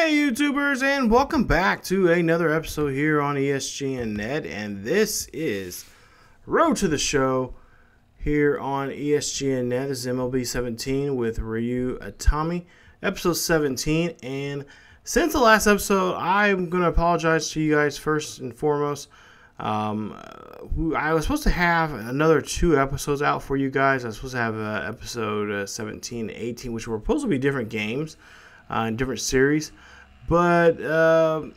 Hey YouTubers, and welcome back to another episode here on ESGNet, and this is Road to the Show here on ESGNet. This is MLB 17 with Ryu Itami, episode 17, and since the last episode, I'm going to apologize to you guys first and foremost. I was supposed to have another 2 episodes out for you guys. I was supposed to have episode 17 and 18, which were supposed to be different games. In different series, but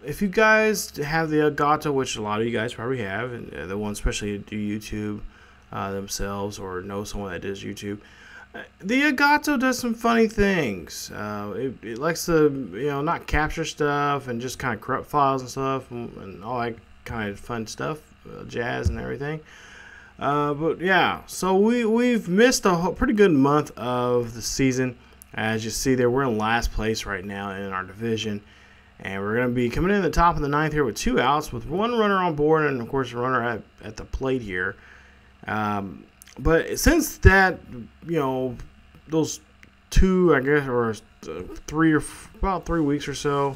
if you guys have the Elgato, which a lot of you guys probably have, and the ones especially do YouTube themselves or know someone that does YouTube, the Elgato does some funny things. It likes to not capture stuff and just kind of corrupt files and stuff and all that kind of fun stuff, jazz and everything. But yeah, so we've missed a pretty good month of the season. As you see there, we're in last place right now in our division. And we're going to be coming in the top of the 9th here with 2 outs, with 1 runner on board, and of course a runner at the plate here. But since that, those 2, I guess, or 3 or about 3 weeks or so,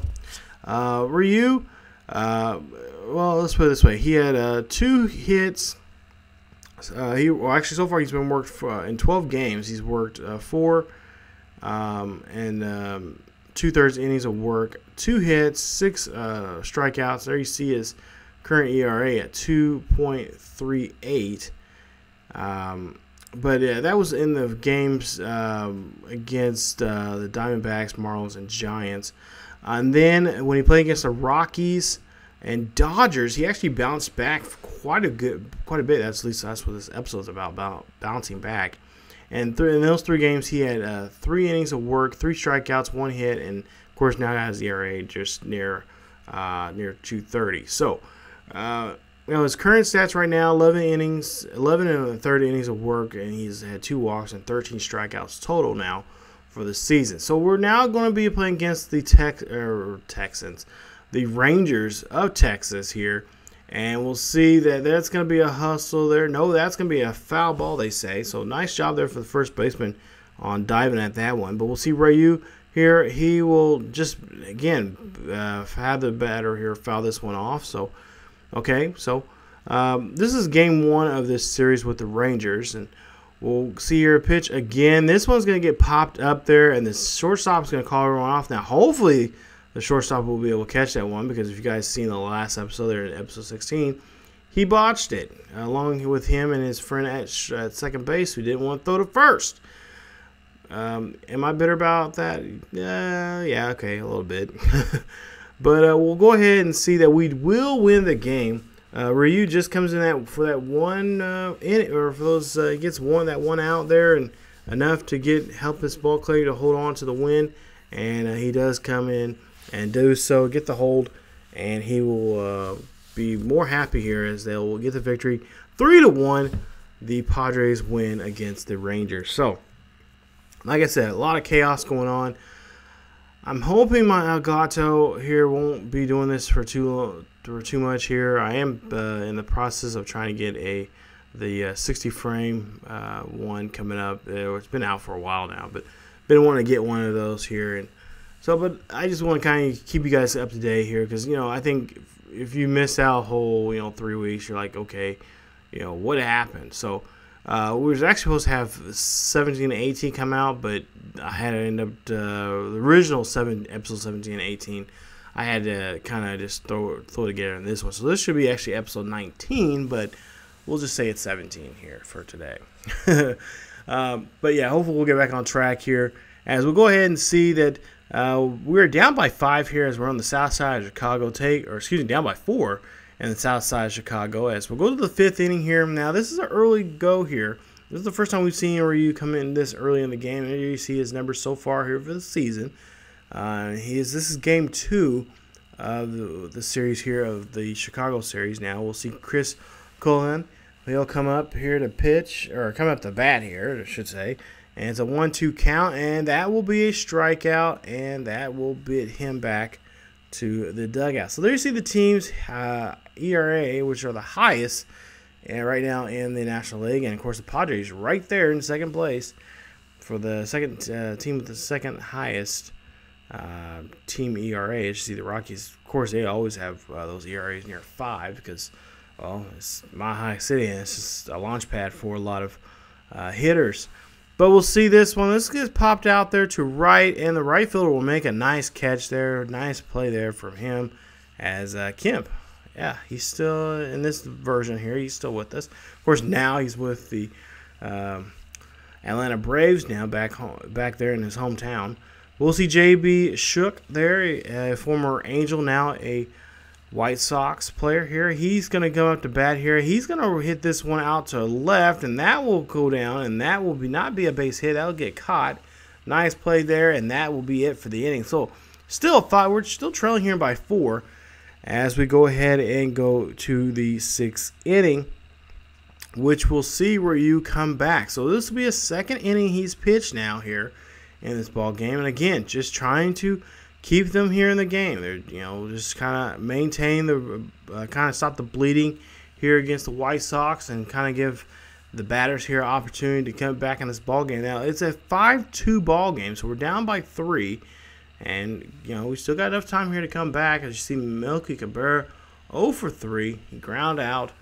Ryu, well, let's put it this way. He had 2 hits. Actually, so far he's been worked in 12 games. He's worked 4 and 2/3 innings of work, 2 hits, 6 strikeouts. There you see his current ERA at 2.38. But that was in the games against the Diamondbacks, Marlins, and Giants. And then when he played against the Rockies and Dodgers, he actually bounced back quite a bit. At least that's what this episode's about bouncing back. And in those 3 games, he had 3 innings of work, 3 strikeouts, 1 hit, and of course now has the ERA just near 2.30. So, his current stats right now: 11 innings, 11 1/3 innings of work, and he's had 2 walks and 13 strikeouts total now for the season. So we're now going to be playing against the Texans, the Rangers of Texas here. And we'll see that that's going to be a hustle there. No, that's going to be a foul ball, they say. So nice job there for the first baseman on diving at that one. But we'll see Ryu here. He will just, again, have the batter here foul this one off. So, okay. So this is game 1 of this series with the Rangers. And we'll see here a pitch again. This one's going to get popped up there. And the shortstop's going to call everyone off. Now, hopefully the shortstop will be able to catch that one, because if you guys seen the last episode there in episode 16, he botched it along with him and his friend at second base who didn't want to throw to first. Am I bitter about that? Yeah, okay, a little bit. But we'll go ahead and see that we will win the game. Ryu just comes in for that one or for those gets that one out there, and enough to help this ball club to hold on to the win. And he does come in and do so, get the hold, and he will be more happy here as they will get the victory. 3-1, the Padres win against the Rangers. So, like I said, a lot of chaos going on. I'm hoping my Elgato here won't be doing this for too much here. I am in the process of trying to get the 60 frame one coming up. It's been out for a while now, but been wanting to get one of those here. And so, but I just want to kind of keep you guys up to date here, because I think if you miss out a whole 3 weeks, you're like, okay, what happened? So we was actually supposed to have 17 and 18 come out, but I had to end up the original episode 17 and 18. I had to kind of just throw together in this one. So this should be actually episode 19, but we'll just say it's 17 here for today. But yeah, hopefully we'll get back on track here, as we'll go ahead and see that we're down by 5 here as we're on the south side of Chicago. Down by 4 in the south side of Chicago, as we'll go to the 5th inning here. Now, this is an early go here. This is the first time we've seen Ryu come in this early in the game. Here you see his numbers so far here for the season. This is game 2 of the series here, of the Chicago series. Now, we'll see Chris Cullen. He'll come up here to pitch, or come up to bat here, I should say. And it's a 1-2 count, and that will be a strikeout, and that will bid him back to the dugout. So there you see the team's ERA, which are the highest right now in the National League. And, of course, the Padres right there in second place for the second team with the second highest team ERA. As you see, the Rockies, of course, they always have those ERAs near 5 because, well, it's Mile High City and it's just a launch pad for a lot of hitters. But we'll see this one. This gets popped out there to right, and the right fielder will make a nice catch there. Nice play there from him as Kemp. Yeah, he's still in this version here. He's still with us. Of course, now he's with the Atlanta Braves now back there in his hometown. We'll see J.B. Shook there, a former Angel, now a White Sox player here. He's going to go up to bat here. He's going to hit this one out to left, and that will go down, and that will not be a base hit. That will get caught. Nice play there, and that will be it for the inning. So still 5. We're still trailing here by 4 as we go ahead and go to the 6th inning, which we'll see Ryu come back. So this will be a second inning he's pitched now here in this ball game, and again, just trying to keep them here in the game. They're, just kind of maintain the, kind of stop the bleeding here against the White Sox and kind of give the batters here an opportunity to come back in this ball game. Now, it's a 5-2 ball game, so we're down by 3. And, we still got enough time here to come back. As you see, Melky Cabrera 0 for 3. He ground out.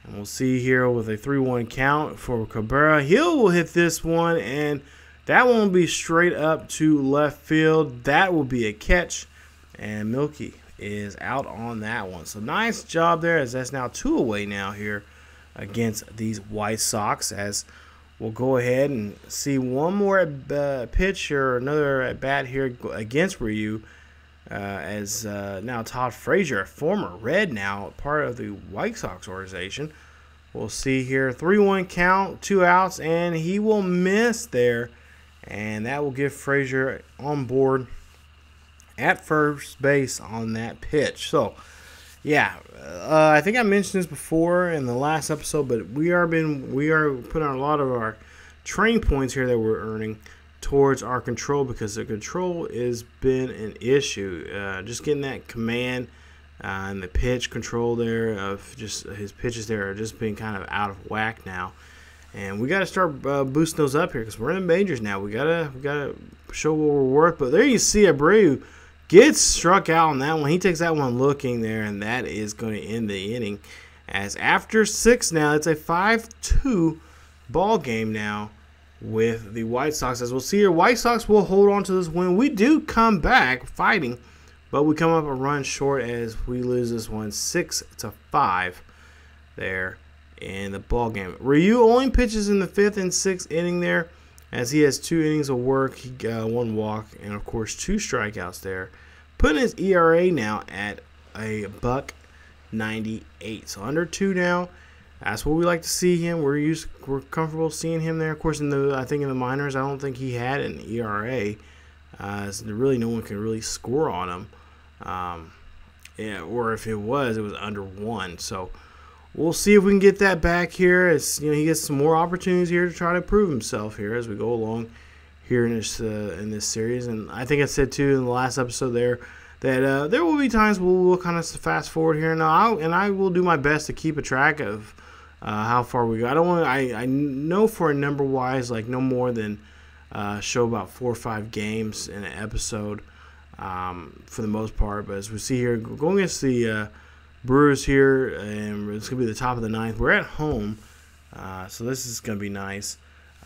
And we'll see here with a 3-1 count for Cabrera. Hill will hit this one, and that one will be straight up to left field. That will be a catch, and Milky is out on that one. So nice job there, as that's now 2 away now here against these White Sox, as we'll go ahead and see one more pitch or another at bat here against Ryu, as now Todd Frazier, a former Red now, part of the White Sox organization. We'll see here, 3-1 count, 2 outs, and he will miss there. And that will give Frazier on board at first base on that pitch. So, yeah, I think I mentioned this before in the last episode, but we are putting a lot of our training points here that we're earning towards our control, because the control has been an issue. Just getting that command and the pitch control there of just his pitches there are just being kind of out of whack now. And we got to start boosting those up here, because we're in the majors now. We gotta show what we're worth. But there you see Abreu gets struck out on that one. He takes that one looking there, and that is going to end the inning. As after 6 now, it's a 5-2 ball game now with the White Sox. As we'll see here, White Sox will hold on to this win. We do come back fighting, but we come up a run short as we lose this one 6-5 there in the ball game. Ryu only pitches in the 5th and 6th inning there, as he has 2 innings of work. He got 1 walk and of course 2 strikeouts there, putting his ERA now at a $1.98. So under 2 now. That's what we like to see him. We're comfortable seeing him there. Of course, I think in the minors, I don't think he had an ERA. So really no one can really score on him. Yeah, or if it was under 1. So we'll see if we can get that back here. As he gets some more opportunities here to try to prove himself here as we go along here in this series. And I think I said too in the last episode there that there will be times we'll kind of fast forward here. Now, I will do my best to keep a track of how far we go. I know for a number wise, like no more than show about 4 or 5 games in an episode for the most part. But as we see here, going against the Brewers here, and it's going to be the top of the 9th. We're at home, so this is going to be nice.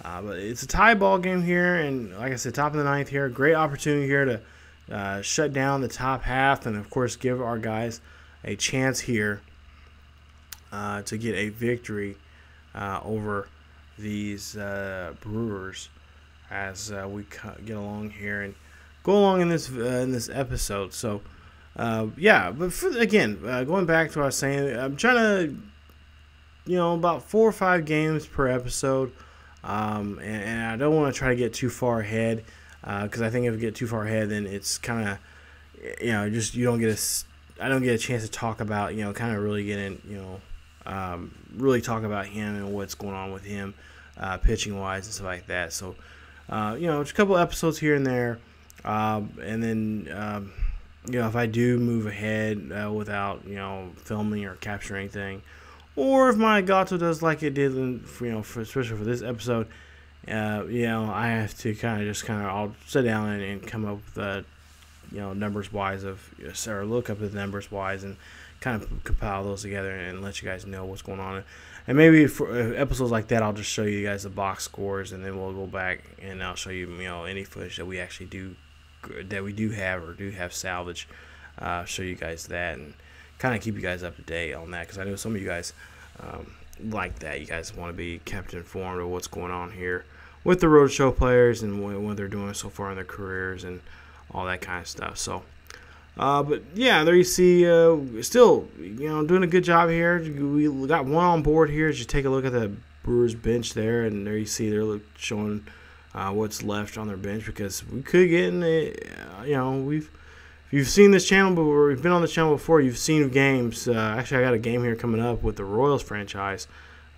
But it's a tie ball game here, and like I said, top of the 9th here. Great opportunity here to shut down the top half, and of course give our guys a chance here to get a victory over these Brewers as we get along here and go along in this episode. So. Yeah, but going back to what I was saying, I'm trying to, about 4 or 5 games per episode, and I don't want to try to get too far ahead, because I think if we get too far ahead, then it's kind of, I don't get a chance to talk about, kind of really get in, really talk about him and what's going on with him, pitching wise and stuff like that. So, just a couple episodes here and there, and then. If I do move ahead without, filming or capturing anything, or if my Gato does like it did, especially for this episode, I have to I'll sit down and come up with numbers wise or look up the numbers wise and kind of compile those together and let you guys know what's going on. And maybe for episodes like that, I'll just show you guys the box scores, and then we'll go back and I'll show you any footage that we actually do have salvage. Show you guys that and kind of keep you guys up to date on that, because I know some of you guys like that. You guys want to be kept informed of what's going on here with the roadshow players and what they're doing so far in their careers and all that kind of stuff. So, but yeah, there you see, still doing a good job here. We got one on board here. As you take a look at the Brewers bench there, and there you see they're showing what's left on their bench, because we could get in if you've seen this channel before, we've been on the channel before, you've seen games. Actually, I got a game here coming up with the Royals franchise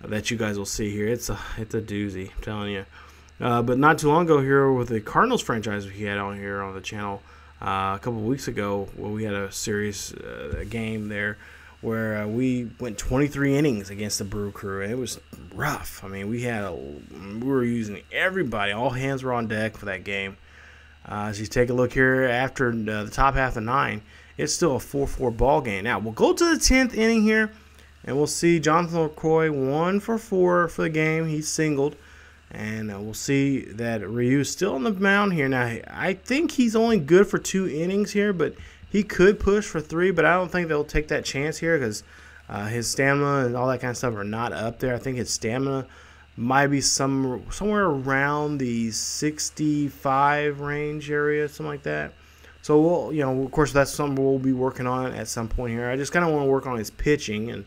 that you guys will see here. It's a doozy, I'm telling you. But not too long ago here with the Cardinals franchise we had on here on the channel a couple of weeks ago, where we had a game there where we went 23 innings against the Brew crew, and it was rough. I mean, we were using everybody. All hands were on deck for that game. As you take a look here after the top half of 9, it's still a 4-4 ball game. Now, we'll go to the 10th inning here, and we'll see Jonathan LaCroix 1 for 4 for the game. He's singled. And we'll see that Ryu's still on the mound here. Now, I think he's only good for 2 innings here, but he could push for 3. But I don't think they'll take that chance here, because his stamina and all that kind of stuff are not up there. I think his stamina might be somewhere around the 65 range area, something like that. So we'll, of course, that's something we'll be working on at some point here. I just kind of want to work on his pitching and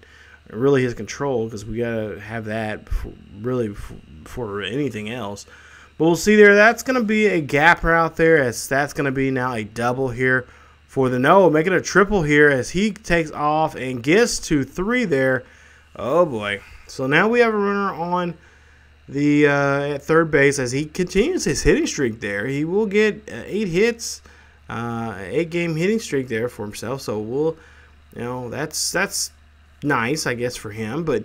really his control, because we got to have that before anything else. But we'll see there. That's going to be a gapper out there, as that's going to be now a double here for the no. Make it a triple here as he takes off and gets to 3 there. Oh, boy. So now we have a runner on the at third base as he continues his hitting streak there. He will get 8 hits, 8-game hitting streak there for himself. So we'll, that's nice, I guess, for him. But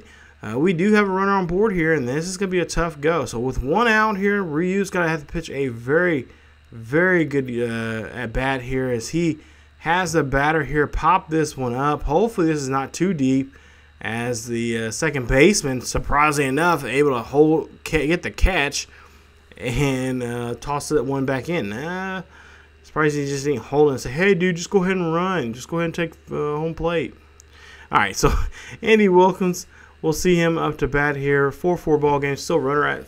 we do have a runner on board here, and this is going to be a tough go. So with 1 out here, Ryu's going to have to pitch a very, very good at-bat here, as he has the batter here pop this one up. Hopefully this is not too deep, as the second baseman, surprisingly enough, able to get the catch and toss that one back in. Surprised he just didn't hold it and say, hey, dude, just go ahead and run. Just go ahead and take home plate. All right, so Andy Wilkins, we'll see him up to bat here. 4-4 ball game, still runner at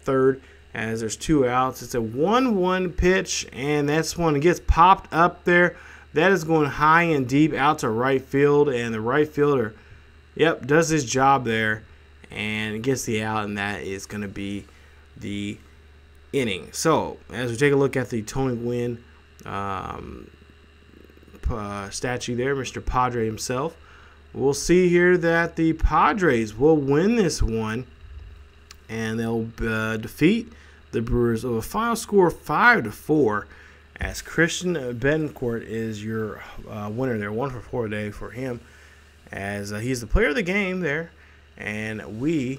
third as there's 2 outs. It's a 1-1 pitch, and that's one that gets popped up there. That is going high and deep out to right field, and the right fielder, does his job there and gets the out, and that is going to be the inning. So as we take a look at the Tony Gwynn statue there, Mr. Padre himself, we'll see here that the Padres will win this one, and they'll defeat the Brewers with a final score of 5-4, as Christian Betancourt is your winner there. 1 for 4 today for him, as he's the player of the game there, and we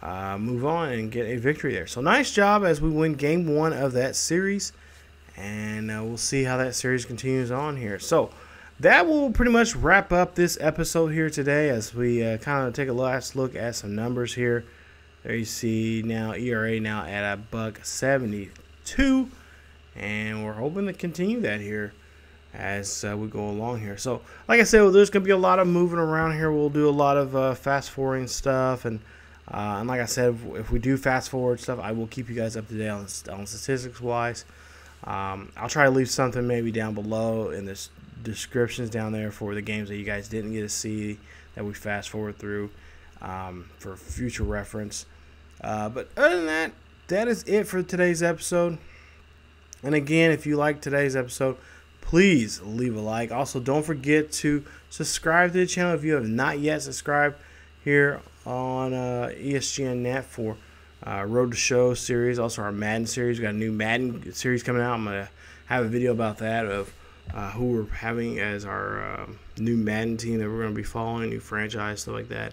move on and get a victory there. So nice job as we win Game 1 of that series, and we'll see how that series continues on here. So that will pretty much wrap up this episode here today, as we kind of take a last look at some numbers here. There you see now ERA now at $1.72, and we're hoping to continue that here as we go along here. So like I said, there's going to be a lot of moving around here. We'll do a lot of fast forwarding stuff, and like I said, if we do fast forward stuff, I will keep you guys up to date on statistics wise. I'll try to leave something maybe down below in this descriptions down there for the games that you guys didn't get to see that we fast forward through for future reference. But other than that, that is it for today's episode. And again, if you like today's episode, please leave a like. Also, don't forget to subscribe to the channel if you have not yet subscribed here on ESGNet for Road to Show series. Also, our Madden series. We got a new Madden series coming out. I'm going to have a video about that, of who we're having as our new Madden team that we're going to be following, new franchise, stuff like that,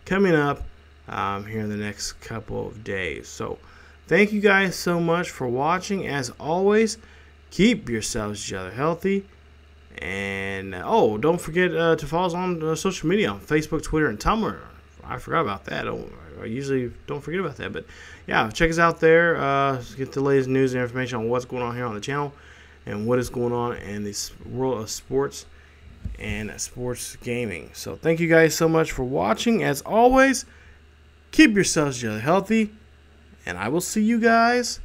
coming up here in the next couple of days. So thank you guys so much for watching. As always, Keep yourselves each other healthy. And, oh, don't forget to follow us on social media on Facebook, Twitter, and Tumblr. I forgot about that. I usually don't forget about that. But, yeah, check us out there. Get the latest news and information on what's going on here on the channel and what is going on in this world of sports and sports gaming. So, thank you guys so much for watching. As always, keep yourselves each other healthy. And I will see you guys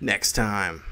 next time.